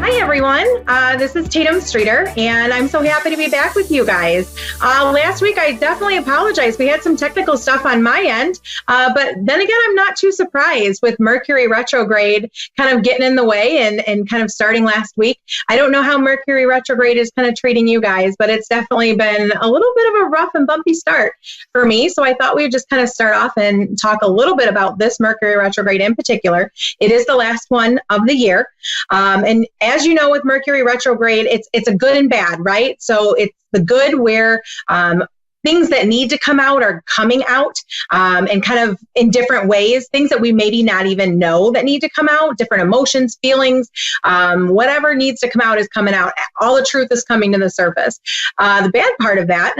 Hi, everyone. This is Tatum Strieter, and I'm so happy to be back with you guys. Last week, I definitely apologize. We had some technical stuff on my end, but then again, I'm not too surprised with Mercury retrograde kind of getting in the way and kind of starting last week. I don't know how Mercury retrograde is kind of treating you guys, but it's definitely been a little bit of a rough and bumpy start for me. So I thought we would just kind of start off and talk a little bit about this Mercury retrograde in particular. It is the last one of the year. And as you know, with Mercury retrograde, it's a good and bad, right? So it's the good where things that need to come out are coming out and kind of in different ways, things that we maybe not even know that need to come out, different emotions, feelings, whatever needs to come out is coming out. All the truth is coming to the surface. The bad part of that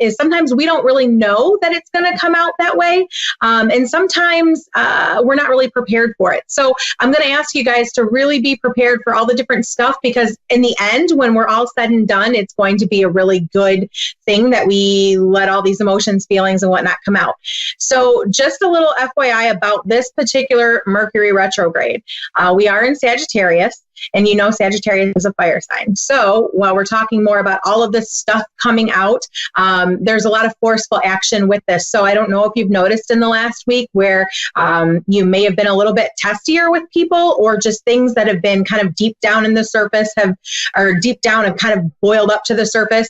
is sometimes we don't really know that it's going to come out that way. And sometimes we're not really prepared for it. So I'm going to ask you guys to really be prepared for all the different stuff, because in the end, when we're all said and done, it's going to be a really good thing that we let all these emotions, feelings, and whatnot come out. So just a little FYI about this particular Mercury retrograde. We are in Sagittarius, and you know Sagittarius is a fire sign. So while we're talking more about all of this stuff coming out, there's a lot of forceful action with this. So I don't know if you've noticed in the last week where you may have been a little bit testier with people, or just things that have been kind of deep down in the surface or deep down and kind of boiled up to the surface.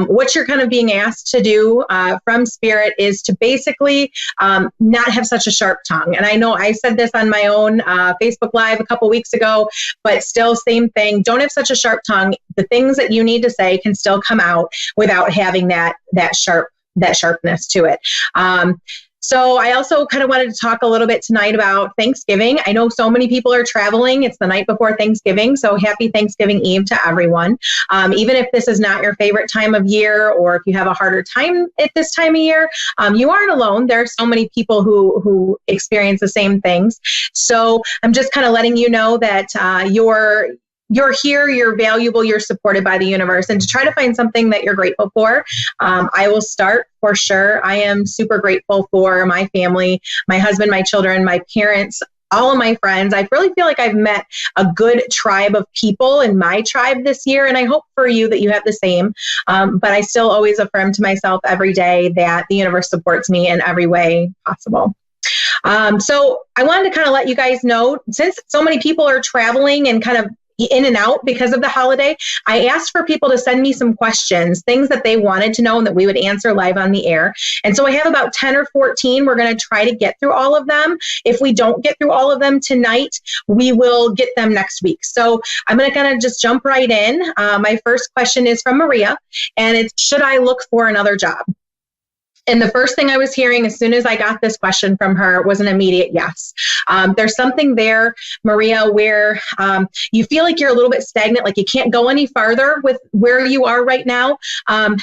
What you're kind of being asked to do from Spirit is to basically not have such a sharp tongue. And I know I said this on my own Facebook Live a couple weeks ago, but still same thing. Don't have such a sharp tongue. The things that you need to say can still come out without having that sharpness to it. So I also kind of wanted to talk a little bit tonight about Thanksgiving. I know so many people are traveling. It's the night before Thanksgiving. So happy Thanksgiving Eve to everyone. Even if this is not your favorite time of year, or if you have a harder time at this time of year, you aren't alone. There are so many people who experience the same things. So I'm just kind of letting you know that you're here, you're valuable, you're supported by the universe, and to try to find something that you're grateful for. I will start for sure. I am super grateful for my family, my husband, my children, my parents, all of my friends. I really feel like I've met a good tribe of people in my tribe this year, and I hope for you that you have the same. But I still always affirm to myself every day that the universe supports me in every way possible. So I wanted to kind of let you guys know, since so many people are traveling and kind of in and out because of the holiday, I asked for people to send me some questions, things that they wanted to know and that we would answer live on the air. And so I have about 10 or 14. We're going to try to get through all of them. If we don't get through all of them tonight, we will get them next week. So I'm going to kind of just jump right in. My first question is from Maria, and it's, should I look for another job? And the first thing I was hearing as soon as I got this question from her was an immediate yes. There's something there, Maria, where you feel like you're a little bit stagnant, like you can't go any farther with where you are right now. And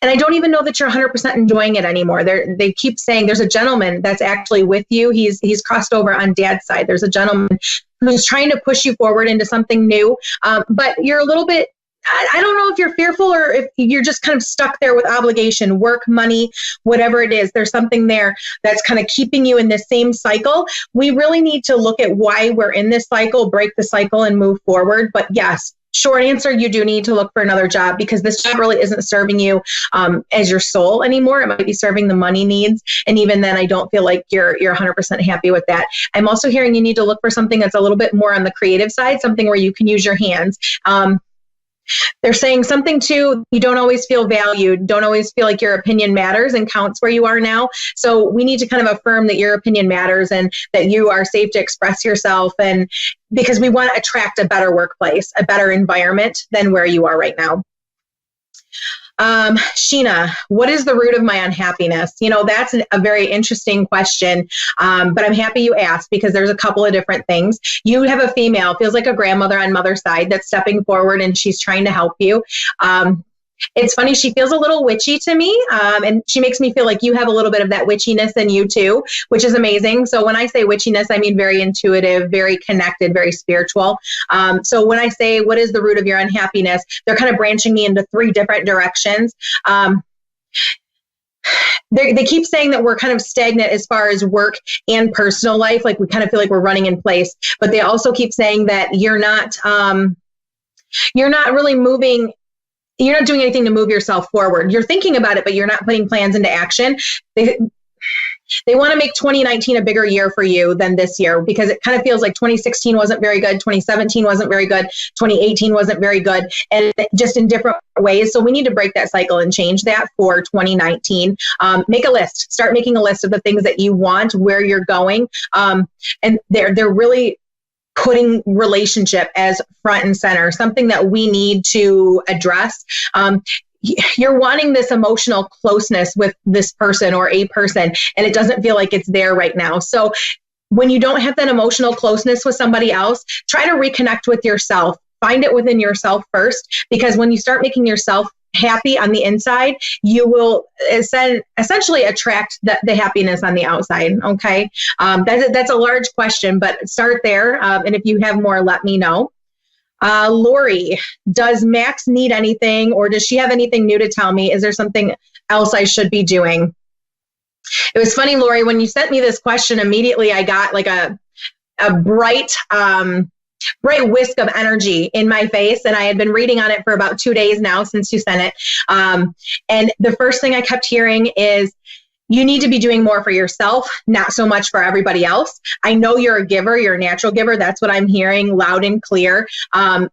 I don't even know that you're 100% enjoying it anymore. They keep saying there's a gentleman that's actually with you. He's crossed over on Dad's side. There's a gentleman who's trying to push you forward into something new, but you're a little bit, I don't know if you're fearful or if you're just kind of stuck there with obligation, work, money, whatever it is. There's something there that's kind of keeping you in the same cycle. We really need to look at why we're in this cycle, break the cycle, and move forward. But yes, short answer, you do need to look for another job, because this job really isn't serving you as your soul anymore. It might be serving the money needs. And even then, I don't feel like you're 100% happy with that. I'm also hearing you need to look for something that's a little bit more on the creative side, something where you can use your hands. They're saying something too, you don't always feel valued, don't always feel like your opinion matters and counts where you are now. So we need to kind of affirm that your opinion matters and that you are safe to express yourself, and because we want to attract a better workplace, a better environment than where you are right now. Sheena, what is the root of my unhappiness? You know, that's a very interesting question, but I'm happy you asked, because there's a couple of different things. You have a female, feels like a grandmother on mother's side, that's stepping forward and she's trying to help you. It's funny, she feels a little witchy to me, and she makes me feel like you have a little bit of that witchiness in you too, which is amazing. So when I say witchiness, I mean very intuitive, very connected, very spiritual. So when I say, what is the root of your unhappiness, they're kind of branching me into three different directions. they keep saying that we're kind of stagnant as far as work and personal life. Like we kind of feel like we're running in place, but they also keep saying that you're not really moving. You're not doing anything to move yourself forward. You're thinking about it, but you're not putting plans into action. They want to make 2019 a bigger year for you than this year, because it kind of feels like 2016 wasn't very good. 2017 wasn't very good. 2018 wasn't very good, and just in different ways. So we need to break that cycle and change that for 2019. Make a list. Start making a list of the things that you want, where you're going. And they're really putting relationship as front and center, something that we need to address. You're wanting this emotional closeness with this person or a person, and it doesn't feel like it's there right now. So when you don't have that emotional closeness with somebody else, try to reconnect with yourself. Find it within yourself first, because when you start making yourself happy on the inside, you will essentially attract the happiness on the outside. Okay. That's a large question, but start there. And if you have more, let me know. Lori, does Max need anything, or does she have anything new to tell me? Is there something else I should be doing? It was funny, Lori, when you sent me this question, immediately I got like a bright whisk of energy in my face. And I had been reading on it for about 2 days now since you sent it. And the first thing I kept hearing is, you need to be doing more for yourself, not so much for everybody else. I know you're a giver, you're a natural giver. That's what I'm hearing loud and clear.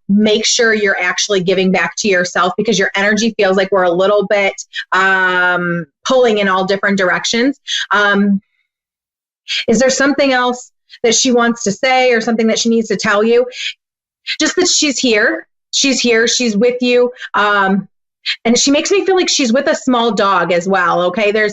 Make sure you're actually giving back to yourself, because your energy feels like we're a little bit pulling in all different directions. Is there something else that she wants to say, or something that she needs to tell you? Just that she's here. She's here. She's with you. And she makes me feel like she's with a small dog as well. Okay. They're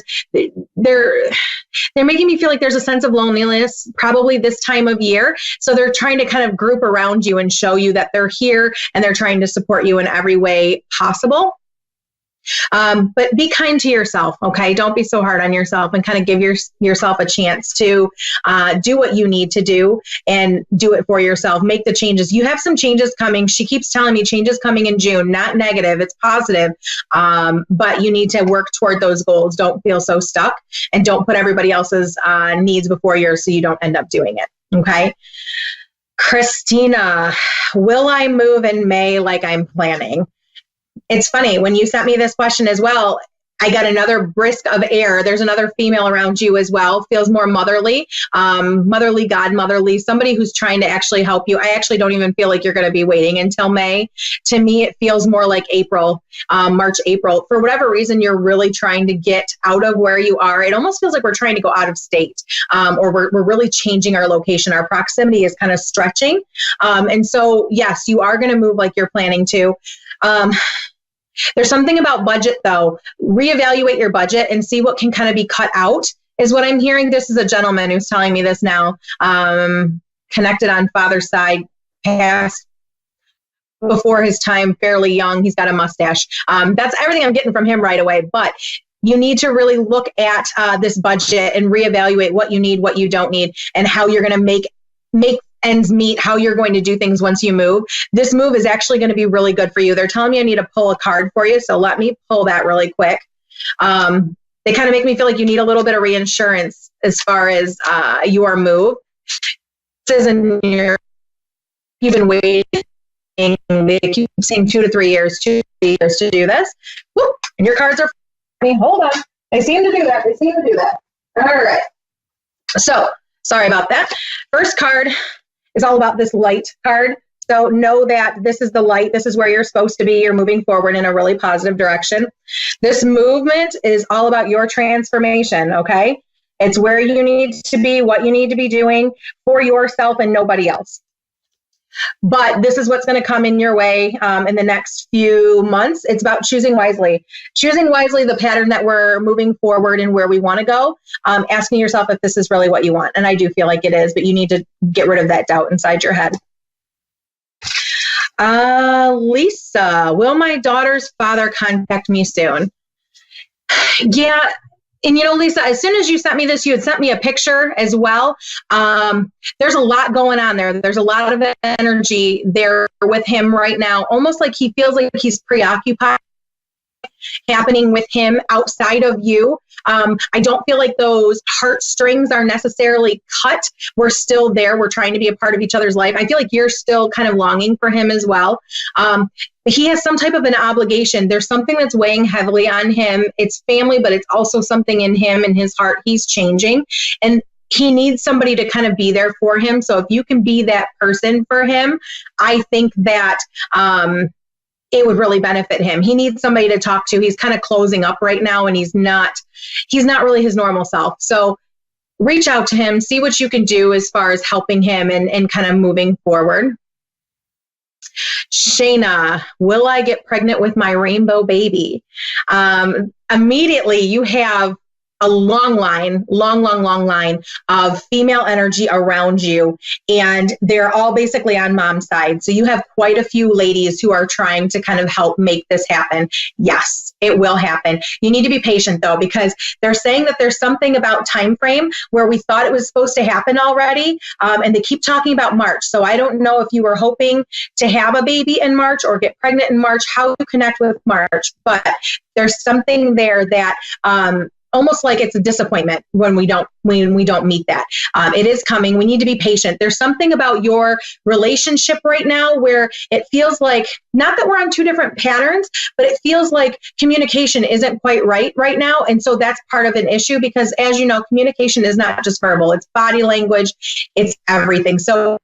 making me feel like there's a sense of loneliness probably this time of year. So they're trying to kind of group around you and show you that they're here, and they're trying to support you in every way possible. But be kind to yourself. Okay. Don't be so hard on yourself, and kind of give yourself a chance to do what you need to do, and do it for yourself. Make the changes. You have some changes coming. She keeps telling me changes coming in June, not negative. It's positive. But you need to work toward those goals. Don't feel so stuck, and don't put everybody else's needs before yours, so you don't end up doing it. Okay. Christina, will I move in May like I'm planning? It's funny, when you sent me this question as well, I got another brisk of air. There's another female around you as well. Feels more motherly, godmotherly, somebody who's trying to actually help you. I actually don't even feel like you're going to be waiting until May. To me, it feels more like April, March, April. For whatever reason, you're really trying to get out of where you are. It almost feels like we're trying to go out of state, or we're really changing our location. Our proximity is kind of stretching. And so, yes, you are going to move like you're planning to. There's something about budget, though. Reevaluate your budget and see what can kind of be cut out, is what I'm hearing. This is a gentleman who's telling me this now. Connected on father's side, passed before his time, fairly young. He's got a mustache. That's everything I'm getting from him right away. But you need to really look at this budget and reevaluate what you need, what you don't need, and how you're going to make ends meet, how you're going to do things once you move. This move is actually going to be really good for you. They're telling me I need to pull a card for you, so let me pull that really quick. They kind of make me feel like you need a little bit of reinsurance as far as your move. This is you've been waiting. They keep saying 2 to 3 years, 2 years to do this. Whoop, and your cards are, hold on. They seem to do that. All right. So, sorry about that. First card is all about this light card. So know that this is the light. This is where you're supposed to be. You're moving forward in a really positive direction. This movement is all about your transformation, okay? It's where you need to be, what you need to be doing for yourself and nobody else. But this is what's going to come in your way in the next few months. It's about choosing wisely. Choosing wisely the pattern that we're moving forward and where we want to go. Asking yourself if this is really what you want. And I do feel like it is, but you need to get rid of that doubt inside your head. Lisa, will my daughter's father contact me soon? Yeah. And Lisa, as soon as you sent me this, you had sent me a picture as well. There's a lot going on there. There's a lot of energy there with him right now, almost like he feels like he's preoccupied happening with him outside of you. I don't feel like those heartstrings are necessarily cut. We're still there. We're trying to be a part of each other's life. I feel like you're still kind of longing for him as well. He has some type of an obligation. There's something that's weighing heavily on him. It's family, but it's also something in him and his heart. He's changing, and he needs somebody to kind of be there for him. So if you can be that person for him, I think that it would really benefit him. He needs somebody to talk to. He's kind of closing up right now, and he's not really his normal self. So reach out to him, see what you can do as far as helping him and kind of moving forward. Shayna, will I get pregnant with my rainbow baby? Immediately you have a long line of female energy around you, and they're all basically on mom's side. So you have quite a few ladies who are trying to kind of help make this happen. Yes, it will happen. You need to be patient though, because they're saying that there's something about time frame where we thought it was supposed to happen already, and they keep talking about March. So I don't know if you were hoping to have a baby in March or get pregnant in March, how you connect with March, but there's something there that almost like it's a disappointment when we don't meet that. It is coming. We need to be patient. There's something about your relationship right now where it feels like, not that we're on two different patterns, but it feels like communication isn't quite right now. And so that's part of an issue, because as you know, communication is not just verbal, it's body language, it's everything. So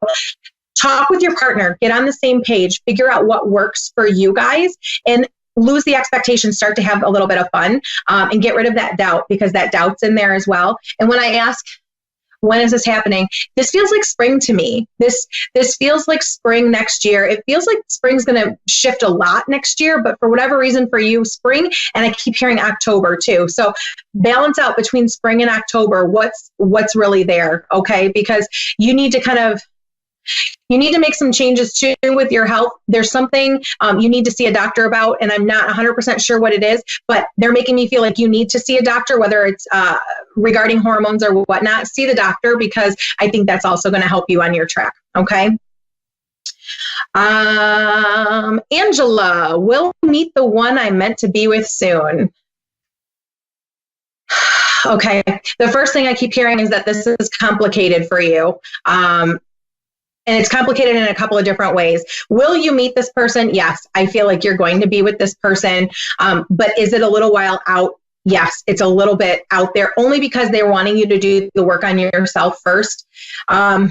talk with your partner, get on the same page, figure out what works for you guys, and lose the expectations, start to have a little bit of fun, and get rid of that doubt, because that doubt's in there as well. And when I ask, when is this happening? This feels like spring to me. This feels like spring next year. It feels like spring's going to shift a lot next year, but for whatever reason for you, spring, and I keep hearing October too. So balance out between spring and October. What's really there, okay? Because you need to make some changes too with your health. There's something you need to see a doctor about, and I'm not 100% sure what it is, but they're making me feel like you need to see a doctor, whether it's regarding hormones or whatnot. See the doctor, because I think that's also going to help you on your track, okay? Angela, will meet the one I'm meant to be with soon. Okay, the first thing I keep hearing is that this is complicated for you. And it's complicated in a couple of different ways. Will you meet this person? Yes, I feel like you're going to be with this person. But is it a little while out? Yes, it's a little bit out there, only because they're wanting you to do the work on yourself first. They're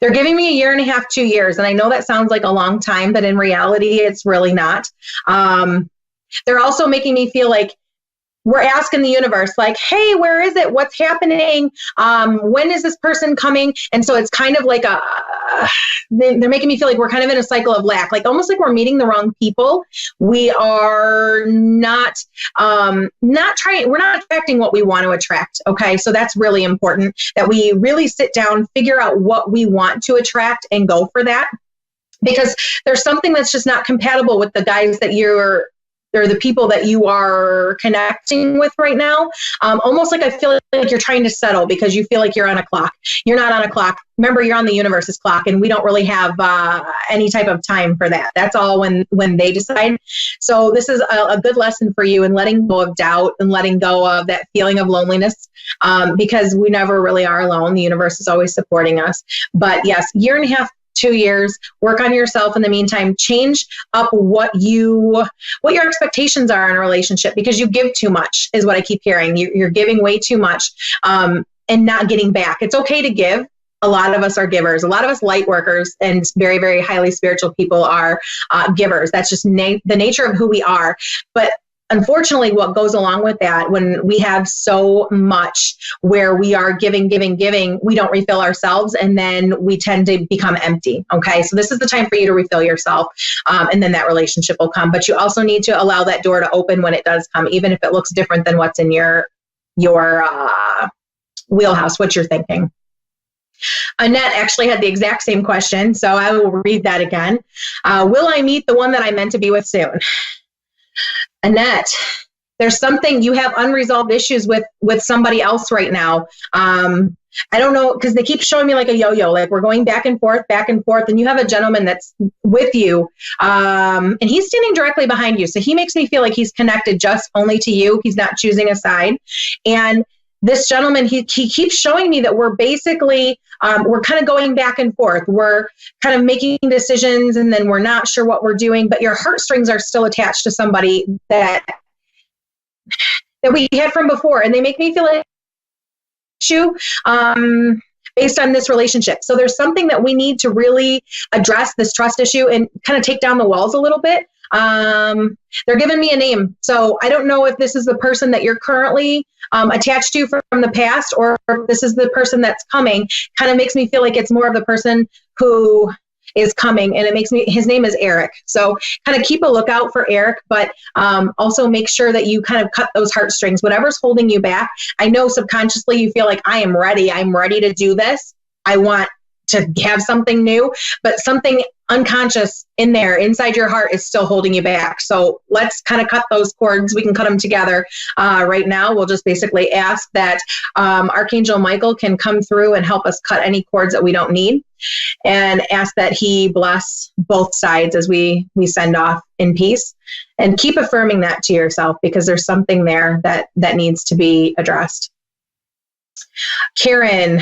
giving me 1.5 years, 2 years. And I know that sounds like a long time, but in reality, it's really not. They're also making me feel like we're asking the universe, like, hey, where is it? What's happening? When is this person coming? And so it's kind of like they're making me feel like we're kind of in a cycle of lack, like almost like we're meeting the wrong people. We are not trying, we're not attracting what we want to attract. Okay. So that's really important, that we really sit down, figure out what we want to attract and go for that, because there's something that's just not compatible with the guys that or the people that you are connecting with right now. Almost like I feel like you're trying to settle because you feel like you're on a clock. You're not on a clock. Remember, you're on the universe's clock, and we don't really have any type of time for that. That's all when they decide. So this is a good lesson for you in letting go of doubt and letting go of that feeling of loneliness, because we never really are alone. The universe is always supporting us. But yes, 1.5 years, 2 years, work on yourself in the meantime, change up what your expectations are in a relationship, because you give too much is what I keep hearing. You're giving way too much and not getting back. It's okay to give. A lot of us are givers. A lot of us light workers and very, very highly spiritual people are givers. That's just the nature of who we are. But unfortunately, what goes along with that, when we have so much where we are giving, we don't refill ourselves, and then we tend to become empty. Okay, so this is the time for you to refill yourself, and then that relationship will come. But you also need to allow that door to open when it does come, even if it looks different than what's in your wheelhouse, what you're thinking. Annette actually had the exact same question, so I will read that again. Will I meet the one that I meant to be with soon? Annette, There's something, you have unresolved issues with somebody else right now. I don't know, because they keep showing me like a yo-yo, like we're going back and forth, and you have a gentleman that's with you, and he's standing directly behind you. So he makes me feel like he's connected just only to you. He's not choosing a side. And this gentleman, he keeps showing me that we're basically, we're kind of going back and forth. We're kind of making decisions, and then we're not sure what we're doing, but your heartstrings are still attached to somebody that we had from before. And they make me feel like based on this relationship. So there's something that we need to really address, this trust issue, and kind of take down the walls a little bit. They're giving me a name. So I don't know if this is the person that you're currently attached to from the past, or if this is the person that's coming. Kind of makes me feel like it's more of the person who is coming, and it makes me, his name is Eric. So kind of keep a lookout for Eric, but also make sure that you kind of cut those heartstrings, whatever's holding you back. I know subconsciously you feel like I'm ready to do this. I want to have something new, but something unconscious in there inside your heart is still holding you back. So let's kind of cut those cords. We can cut them together right now. We'll just basically ask that Archangel Michael can come through and help us cut any cords that we don't need, and ask that he bless both sides as we send off in peace. And keep affirming that to yourself, because there's something there that needs to be addressed. Karen,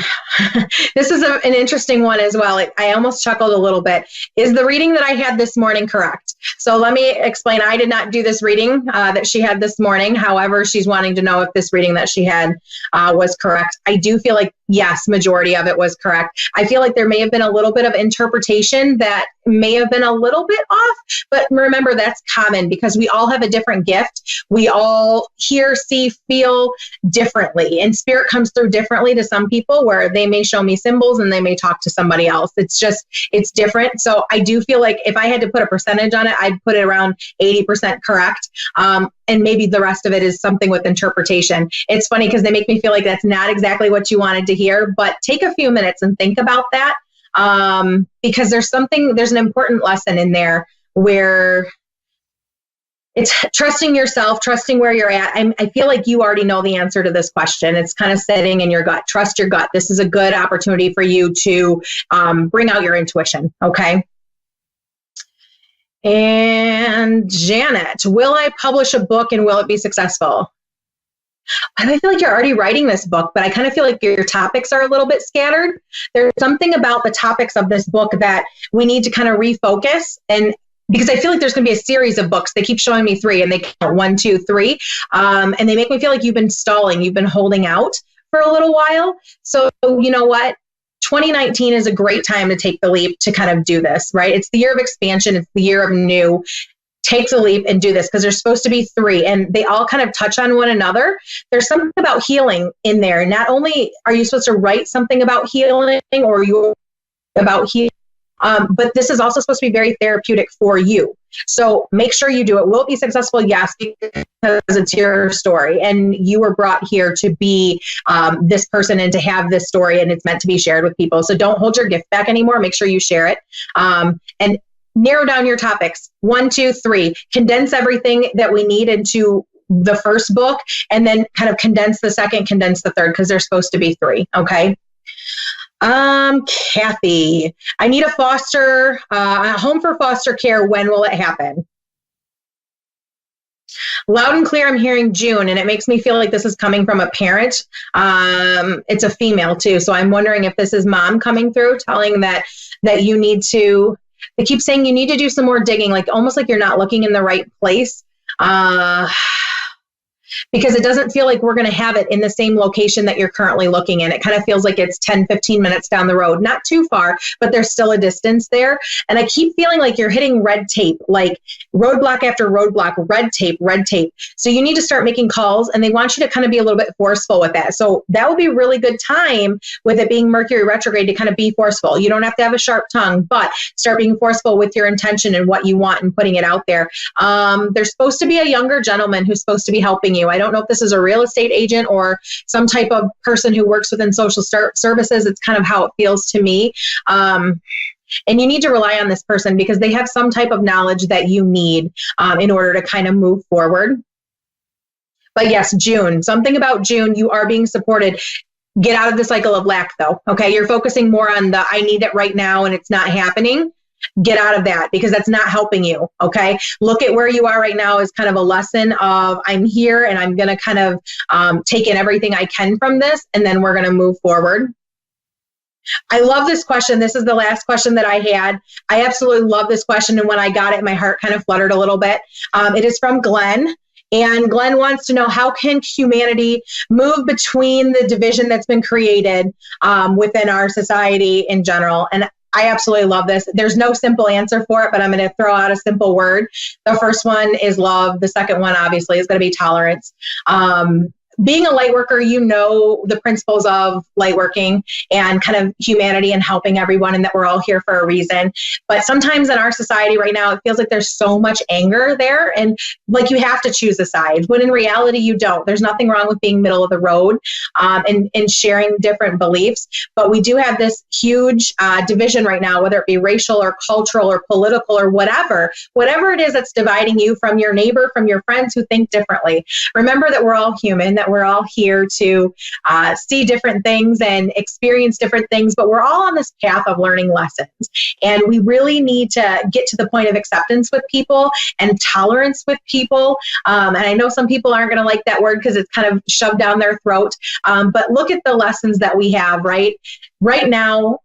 this is an interesting one as well. I almost chuckled a little bit. Is the reading that I had this morning correct? So let me explain. I did not do this reading that she had this morning. However, she's wanting to know if this reading that she had was correct. I do feel like, yes, majority of it was correct. I feel like there may have been a little bit of interpretation that may have been a little bit off, but remember, that's common because we all have a different gift. We all hear, see, feel differently, and spirit comes through differently to some people, where they may show me symbols and they may talk to somebody else. It's different. So I do feel like if I had to put a percentage on it, I'd put it around 80% correct. And maybe the rest of it is something with interpretation. It's funny because they make me feel like that's not exactly what you wanted to hear, but take a few minutes and think about that. Because there's an important lesson in there where it's trusting yourself, trusting where you're at. I feel like you already know the answer to this question. It's kind of sitting in your gut. Trust your gut. This is a good opportunity for you to bring out your intuition. Okay. And Janet, will I publish a book and will it be successful? I feel like you're already writing this book, but I kind of feel like your topics are a little bit scattered. There's something about the topics of this book that we need to kind of refocus, and because I feel like there's going to be a series of books. They keep showing me 3 and they count 1, 2, 3. And they make me feel like you've been stalling. You've been holding out for a little while. So you know what? 2019 is a great time to take the leap to kind of do this, right? It's the year of expansion. It's the year of new. Take the leap and do this, because there's supposed to be 3 and they all kind of touch on one another. There's something about healing in there. Not only are you supposed to write something about healing or you're about healing, but this is also supposed to be very therapeutic for you. So make sure you do it. Will it be successful? Yes, because it's your story and you were brought here to be this person and to have this story, and it's meant to be shared with people. So don't hold your gift back anymore. Make sure you share it. And narrow down your topics. 1, 2, 3. Condense everything that we need into the first book, and then kind of condense the second, condense the third, because there's supposed to be 3. Okay. Kathy, I need a home for foster care. When will it happen? Loud and clear, I'm hearing June, and it makes me feel like this is coming from a parent. It's a female too. So I'm wondering if this is mom coming through, telling that you need to, they keep saying you need to do some more digging, like almost like you're not looking in the right place. Because it doesn't feel like we're going to have it in the same location that you're currently looking in. It kind of feels like it's 10, 15 minutes down the road, not too far, but there's still a distance there. And I keep feeling like you're hitting red tape, like roadblock after roadblock, red tape, red tape. So you need to start making calls, and they want you to kind of be a little bit forceful with that. So that would be a really good time with it being Mercury retrograde to kind of be forceful. You don't have to have a sharp tongue, but start being forceful with your intention and what you want and putting it out there. There's supposed to be a younger gentleman who's supposed to be helping you. I don't know if this is a real estate agent or some type of person who works within social services. It's kind of how it feels to me. And you need to rely on this person because they have some type of knowledge that you need in order to kind of move forward. But yes, June, something about June, you are being supported. Get out of the cycle of lack though. Okay. You're focusing more on the, I need it right now and it's not happening. Get out of that because that's not helping you. Okay. Look at where you are right now as kind of a lesson of I'm here and I'm going to kind of take in everything I can from this. And then we're going to move forward. I love this question. This is the last question that I had. I absolutely love this question. And when I got it, my heart kind of fluttered a little bit. It is from Glenn. And Glenn wants to know, how can humanity move between the division that's been created within our society in general? And I absolutely love this. There's no simple answer for it, but I'm going to throw out a simple word. The first one is love. The second one, obviously, is going to be tolerance. Being a light worker, you know the principles of light working and kind of humanity and helping everyone and that we're all here for a reason. But sometimes in our society right now, it feels like there's so much anger there and like you have to choose a side, when in reality you don't. There's nothing wrong with being middle of the road and sharing different beliefs. But we do have this huge division right now, whether it be racial or cultural or political or whatever it is that's dividing you from your neighbor, from your friends who think differently. Remember that we're all human, that we're all here to see different things and experience different things, but we're all on this path of learning lessons. And we really need to get to the point of acceptance with people and tolerance with people. And I know some people aren't going to like that word because it's kind of shoved down their throat. But look at the lessons that we have, right? Right now,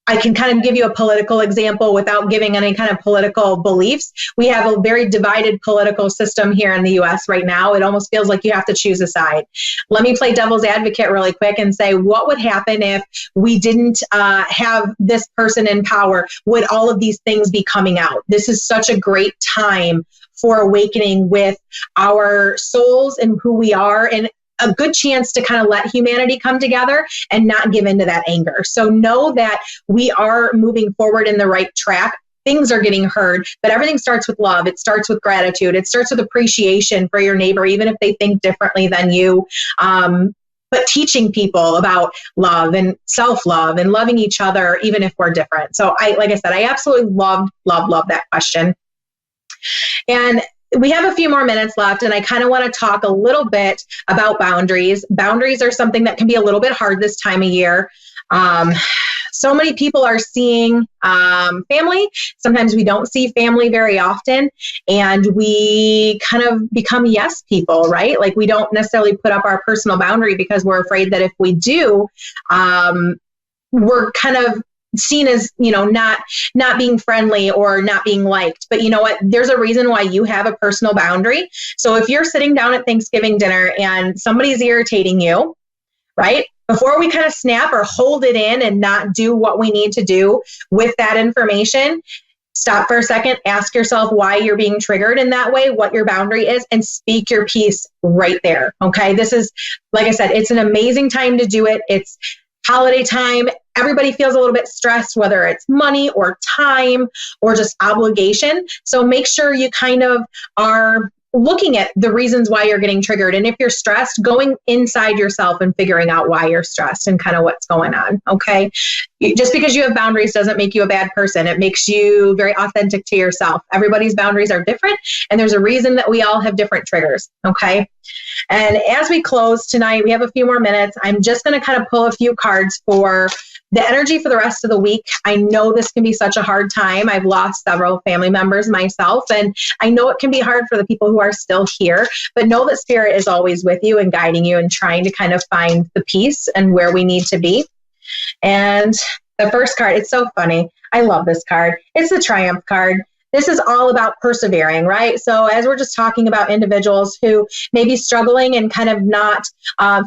I can kind of give you a political example without giving any kind of political beliefs. We have a very divided political system here in the US right now. It almost feels like you have to choose a side. Let me play devil's advocate really quick and say, what would happen if we didn't have this person in power? Would all of these things be coming out? This is such a great time for awakening with our souls and who we are, and a good chance to kind of let humanity come together and not give into that anger. So know that we are moving forward in the right track. Things are getting heard, but everything starts with love. It starts with gratitude. It starts with appreciation for your neighbor, even if they think differently than you. But teaching people about love and self-love and loving each other, even if we're different. So like I said, I absolutely love that question. And we have a few more minutes left, and I kind of want to talk a little bit about boundaries. Boundaries are something that can be a little bit hard this time of year. So many people are seeing family. Sometimes we don't see family very often, and we kind of become yes people, right? Like we don't necessarily put up our personal boundary because we're afraid that if we do, we're kind of seen as, not being friendly or not being liked. But you know what? There's a reason why you have a personal boundary. So if you're sitting down at Thanksgiving dinner and somebody's irritating you, right? Before we kind of snap or hold it in and not do what we need to do with that information, stop for a second, ask yourself why you're being triggered in that way, what your boundary is, and speak your piece right there. Okay. This is, like I said, it's an amazing time to do it. It's holiday time. Everybody feels a little bit stressed, whether it's money or time or just obligation. So make sure you kind of are looking at the reasons why you're getting triggered. And if you're stressed, going inside yourself and figuring out why you're stressed and kind of what's going on. Okay. Just because you have boundaries doesn't make you a bad person. It makes you very authentic to yourself. Everybody's boundaries are different, and there's a reason that we all have different triggers. Okay. And as we close tonight, we have a few more minutes. I'm just going to kind of pull a few cards for the energy for the rest of the week. I know this can be such a hard time. I've lost several family members myself, and I know it can be hard for the people who are still here, but know that Spirit is always with you and guiding you and trying to kind of find the peace and where we need to be. And the first card, it's so funny. I love this card. It's the Triumph card. This is all about persevering, right? So as we're just talking about individuals who may be struggling and kind of not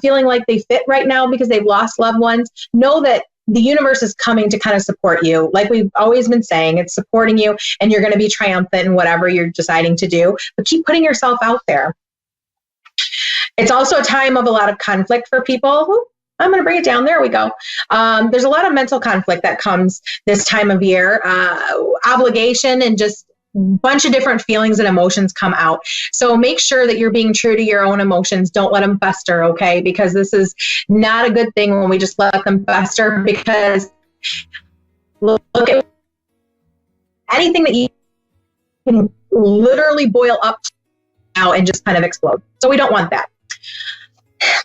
feeling like they fit right now because they've lost loved ones, know that the universe is coming to kind of support you. Like we've always been saying, it's supporting you, and you're going to be triumphant in whatever you're deciding to do, but keep putting yourself out there. It's also a time of a lot of conflict for people. Ooh, I'm going to bring it down. There we go. There's a lot of mental conflict that comes this time of year, obligation, and just a bunch of different feelings and emotions come out. So make sure that you're being true to your own emotions. Don't let them fester, okay? Because this is not a good thing when we just let them fester, because look at anything that you can literally boil up now and just kind of explode. So we don't want that.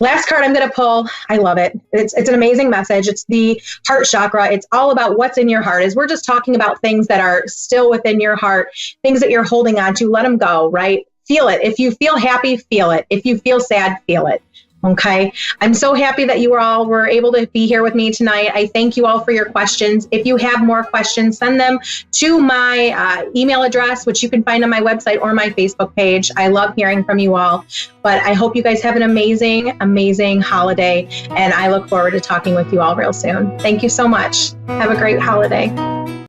Last card I'm going to pull. I love it. It's an amazing message. It's the heart chakra. It's all about what's in your heart. As we're just talking about things that are still within your heart, things that you're holding on to, let them go, right? Feel it. If you feel happy, feel it. If you feel sad, feel it. Okay. I'm so happy that you all were able to be here with me tonight. I thank you all for your questions. If you have more questions, send them to my email address, which you can find on my website or my Facebook page. I love hearing from you all, but I hope you guys have an amazing, amazing holiday. And I look forward to talking with you all real soon. Thank you so much. Have a great holiday.